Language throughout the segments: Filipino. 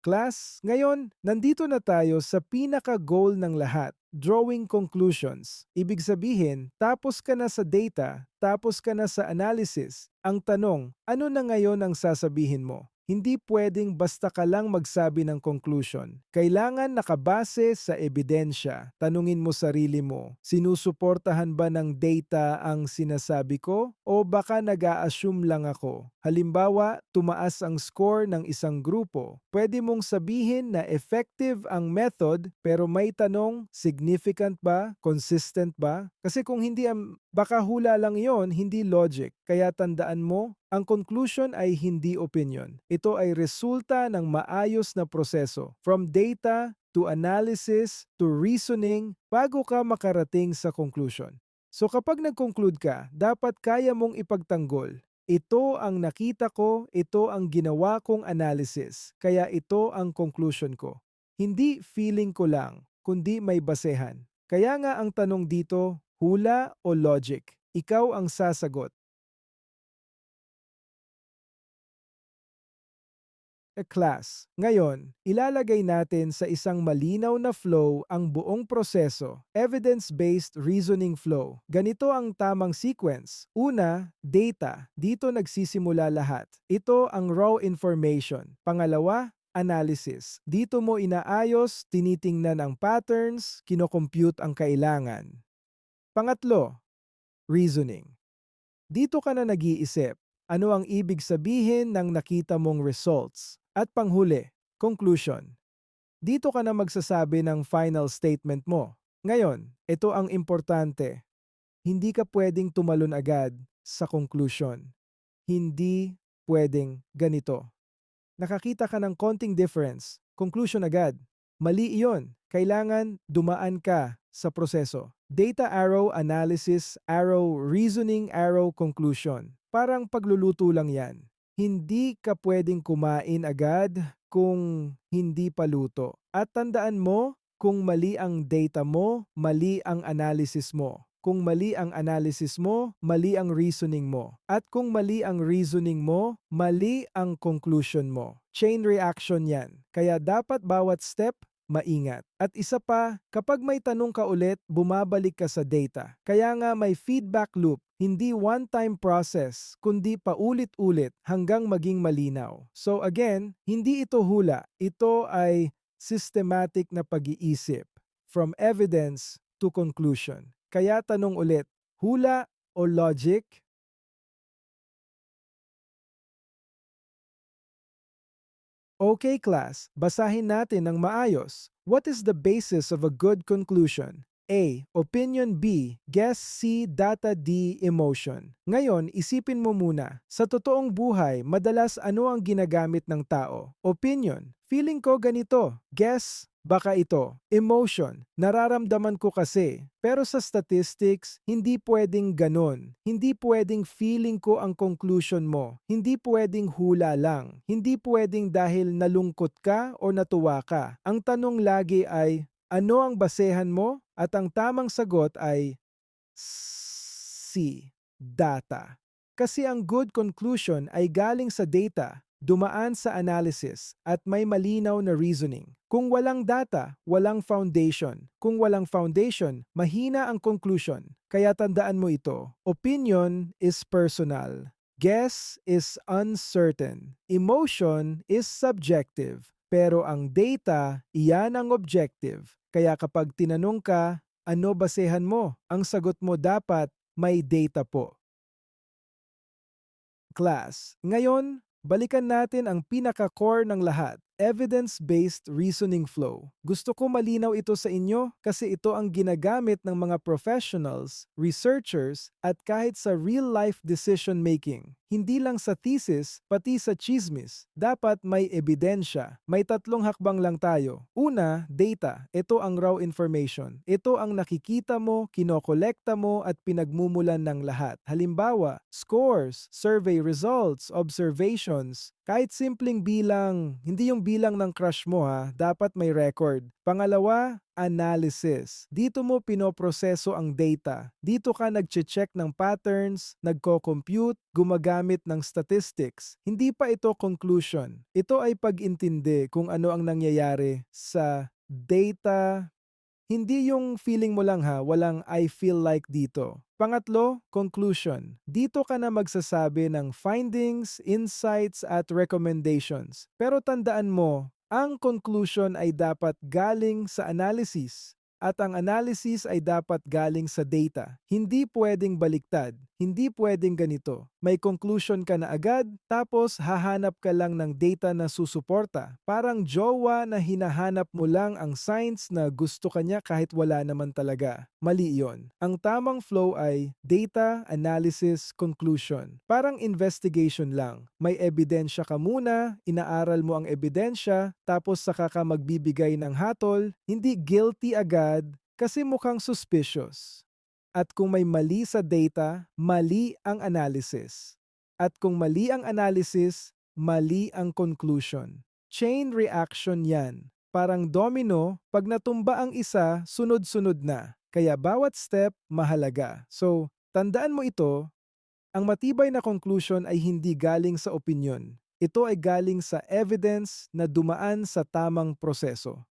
Class, ngayon, nandito na tayo sa pinaka-goal ng lahat, drawing conclusions. Ibig sabihin, tapos ka na sa data, tapos ka na sa analysis. Ang tanong, ano na ngayon ang sasabihin mo? Hindi pwedeng basta ka lang magsabi ng conclusion. Kailangan nakabase sa ebidensya. Tanungin mo sarili mo, sinusuportahan ba ng data ang sinasabi ko o baka nag-a-assume lang ako? Halimbawa, tumaas ang score ng isang grupo. Pwede mong sabihin na effective ang method pero may tanong, significant ba? Consistent ba? Kasi kung hindi, baka hula lang yon, hindi logic. Kaya tandaan mo, ang conclusion ay hindi opinion. Ito ay resulta ng maayos na proseso. From data to analysis to reasoning bago ka makarating sa conclusion. So kapag nag-conclude ka, dapat kaya mong ipagtanggol. Ito ang nakita ko, ito ang ginawa kong analysis, kaya ito ang conclusion ko. Hindi feeling ko lang, kundi may basehan. Kaya nga ang tanong dito, hula o logic? Ikaw ang sasagot. Class. Ngayon, ilalagay natin sa isang malinaw na flow ang buong proseso, evidence-based reasoning flow. Ganito ang tamang sequence. Una, data. Dito nagsisimula lahat. Ito ang raw information. Pangalawa, analysis. Dito mo inaayos, tinitingnan ang patterns, kinocompute ang kailangan. Pangatlo, reasoning. Dito ka na nag-iisip. Ano ang ibig sabihin ng nakita mong results? At panghuli, conclusion. Dito ka na magsasabi ng final statement mo. Ngayon, ito ang importante. Hindi ka pwedeng tumalon agad sa conclusion. Hindi pwedeng ganito. Nakakita ka ng konting difference, conclusion agad. Mali iyon. Kailangan dumaan ka sa proseso. Data arrow, analysis arrow, reasoning arrow, conclusion. Parang pagluluto lang yan. Hindi ka pwedeng kumain agad kung hindi pa luto. At tandaan mo, kung mali ang data mo, mali ang analysis mo. Kung mali ang analysis mo, mali ang reasoning mo. At kung mali ang reasoning mo, mali ang conclusion mo. Chain reaction yan. Kaya dapat bawat step, maingat. At isa pa, kapag may tanong ka ulit, bumabalik ka sa data. Kaya nga may feedback loop. Hindi one-time process, kundi paulit-ulit hanggang maging malinaw. So again, hindi ito hula. Ito ay systematic na pag-iisip. From evidence to conclusion. Kaya tanong ulit, hula o logic? Okay class, basahin natin ng maayos. What is the basis of a good conclusion? A. Opinion. B. Guess. C. Data. D. Emotion. Ngayon, isipin mo muna. Sa totoong buhay, madalas ano ang ginagamit ng tao? Opinion. Feeling ko ganito. Guess. Baka ito. Emotion. Nararamdaman ko kasi. Pero sa statistics, hindi pwedeng ganon. Hindi pwedeng feeling ko ang conclusion mo. Hindi pwedeng hula lang. Hindi pwedeng dahil nalungkot ka o natuwa ka. Ang tanong lagi ay, ano ang basehan mo? At ang tamang sagot ay C. Data. Kasi ang good conclusion ay galing sa data, dumaan sa analysis, at may malinaw na reasoning. Kung walang data, walang foundation. Kung walang foundation, mahina ang conclusion. Kaya tandaan mo ito. Opinion is personal. Guess is uncertain. Emotion is subjective. Pero ang data, iyan ang objective. Kaya kapag tinanong ka, ano basehan mo? Ang sagot mo dapat, may data po. Class, ngayon, balikan natin ang pinaka-core ng lahat, evidence-based reasoning flow. Gusto ko malinaw ito sa inyo kasi ito ang ginagamit ng mga professionals, researchers, at kahit sa real-life decision-making. Hindi lang sa thesis, pati sa chismis. Dapat may ebidensya. May tatlong hakbang lang tayo. Una, data. Ito ang raw information. Ito ang nakikita mo, kinokolekta mo, at pinagmumulan ng lahat. Halimbawa, scores, survey results, observations. Kahit simpleng bilang, hindi yung bilang ng crush mo ha, dapat may record. Pangalawa, analysis. Dito mo pinoproseso ang data. Dito ka nagche-check ng patterns, nagko-compute, gumagamit ng statistics. Hindi pa ito conclusion. Ito ay pag-intindi kung ano ang nangyayari sa data. Hindi yung feeling mo lang ha, walang I feel like dito. Pangatlo, conclusion. Dito ka na magsasabi ng findings, insights at recommendations. Pero tandaan mo, ang conclusion ay dapat galing sa analysis. At ang analysis ay dapat galing sa data. Hindi pwedeng baliktad. Hindi pwedeng ganito. May conclusion ka na agad, tapos hahanap ka lang ng data na susuporta. Parang jowa na hinahanap mo lang ang signs na gusto kanya kahit wala naman talaga. Mali yon. Ang tamang flow ay data, analysis, conclusion. Parang investigation lang. May ebidensya ka muna, inaaral mo ang ebidensya, tapos saka ka magbibigay ng hatol, hindi guilty agad kasi mukhang suspicious. At kung may mali sa data, mali ang analysis. At kung mali ang analysis, mali ang conclusion. Chain reaction yan. Parang domino, pag natumba ang isa, sunod-sunod na. Kaya bawat step, mahalaga. So, tandaan mo ito, ang matibay na conclusion ay hindi galing sa opinion. Ito ay galing sa evidence na dumaan sa tamang proseso.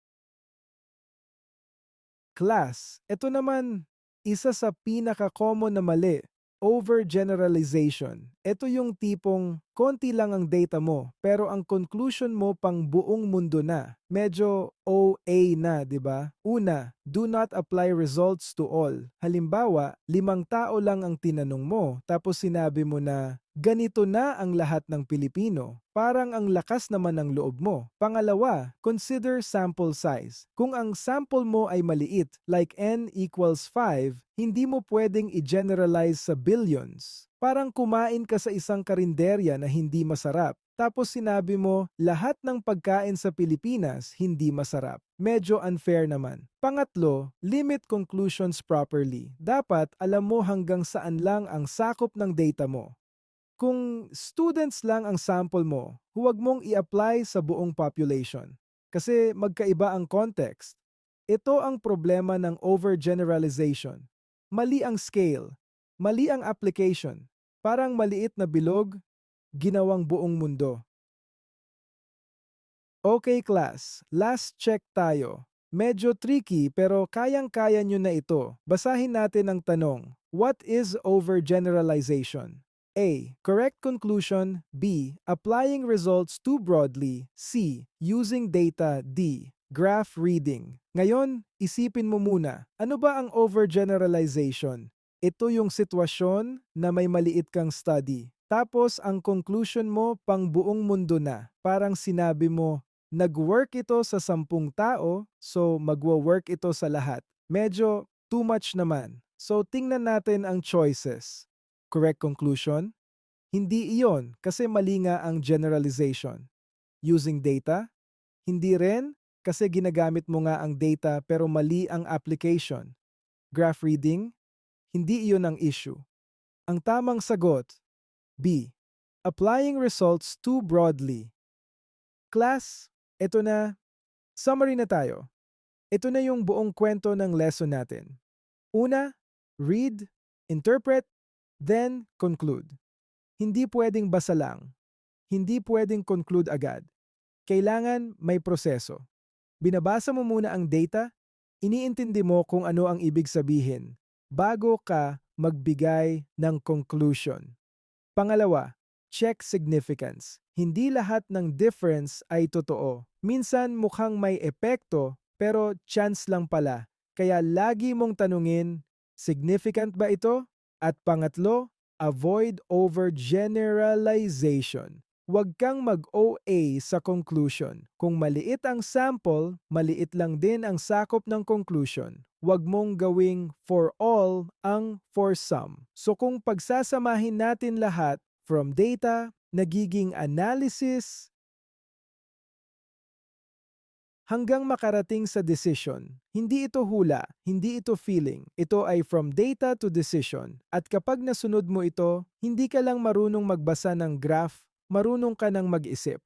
Class, ito naman, isa sa pinaka-common na mali, overgeneralization. Ito yung tipong konti lang ang data mo, pero ang conclusion mo pang buong mundo na. Medyo OA na, di ba? Una, do not apply results to all. Halimbawa, 5 tao lang ang tinanong mo, tapos sinabi mo na, ganito na ang lahat ng Pilipino. Parang ang lakas naman ng loob mo. Pangalawa, consider sample size. Kung ang sample mo ay maliit, like n equals 5, hindi mo pwedeng i-generalize sa billions. Parang kumain ka sa isang karinderya na hindi masarap. Tapos sinabi mo, lahat ng pagkain sa Pilipinas hindi masarap. Medyo unfair naman. Pangatlo, limit conclusions properly. Dapat alam mo hanggang saan lang ang sakop ng data mo. Kung students lang ang sample mo, huwag mong i-apply sa buong population. Kasi magkaiba ang context. Ito ang problema ng overgeneralization. Mali ang scale. Mali ang application. Parang maliit na bilog, ginawang buong mundo. Okay class, last check tayo. Medyo tricky pero kayang-kaya nyo na ito. Basahin natin ang tanong. What is overgeneralization? A. Correct conclusion. B. Applying results too broadly. C. Using data. D. Graph reading. Ngayon, isipin mo muna, ano ba ang overgeneralization? Ito yung sitwasyon na may maliit kang study. Tapos ang conclusion mo pang buong mundo na. Parang sinabi mo, nag-work ito sa 10 tao, so magwo-work ito sa lahat. Medyo too much naman. So tingnan natin ang choices. Correct conclusion? Hindi iyon kasi mali nga ang generalization. Using data? Hindi rin kasi ginagamit mo nga ang data pero mali ang application. Graph reading? Hindi iyon ang issue. Ang tamang sagot, B. Applying results too broadly. Class, ito na. Summary na tayo. Ito na yung buong kwento ng lesson natin. Una, read, interpret, then conclude. Hindi pwedeng basa lang. Hindi pwedeng conclude agad. Kailangan may proseso. Binabasa mo muna ang data, iniintindi mo kung ano ang ibig sabihin, bago ka magbigay ng conclusion. Pangalawa, check significance. Hindi lahat ng difference ay totoo. Minsan mukhang may epekto, pero chance lang pala. Kaya lagi mong tanungin, significant ba ito? At pangatlo, avoid overgeneralization. Huwag kang mag-OA sa conclusion. Kung maliit ang sample, maliit lang din ang sakop ng conclusion. Huwag mong gawing for all ang for some. So kung pagsasamahin natin lahat, from data, nagiging analysis, hanggang makarating sa decision. Hindi ito hula, hindi ito feeling. Ito ay from data to decision. At kapag nasunod mo ito, hindi ka lang marunong magbasa ng graph, marunong ka ng mag-isip.